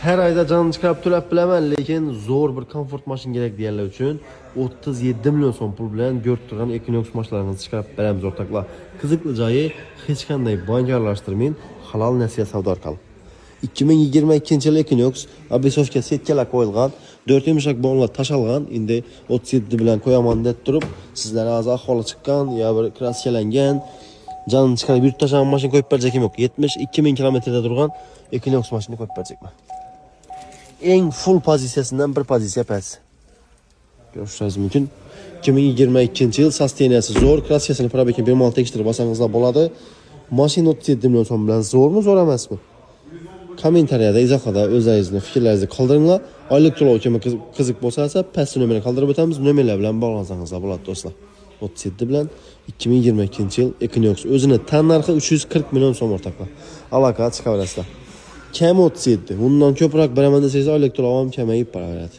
Her ayda canını çıkarıp to'lab bilaman, lekin zo'r bir komfort mashin kerak deganlar uchun 37 million so'm pul bilan ko'rib turgan Equinox mashinalaringizni chiqarib beramiz o'rtoqlar. Qiziqli joyi hech qanday bank aralashtirmang, halol nasiya savdo orqali. 2022-yil Equinox Abisovga setkalar qo'yilgan, 4 yumshoq bonlar tashalgan, endi 37 bilan qo'yaman deb turib, sizlar hozir ahvoli chiqqan, yo bir kraskalangan, canını chiqarib yurib tashlagan mashina qo'yib berjakim yo'q. 72 ming kilometrda turgan Equinox mashinani qo'yib berjakman. En full pozitsiyasidan bir pozitsiya past. Ko'rishingiz mumkin. 2022-yil sustainasi zo'r, kraskasini probekni bemalol tekshirib olsangizlar bo'ladi. Mashina 37 million so'm bilan zo'rmi, zo'r emasmi? Kommentariyada, izohda o'zingizni fikrlaringizni qoldiringlar. Oylik to'lov kimi qiziq bo'lsa, pastki nomerni qoldirib o'tamiz. Nomerlar bilan bog'lansangizlar bo'ladi do'stlar. 37 bilan 2022-yil Equinox o'zini tan narxi 340 million so'm o'rtoqlar. Aloqa chiqaverasizlar. Kam 37. Bundan ko'proq beraman desangiz oylik to'lovom kamayib boraveradi.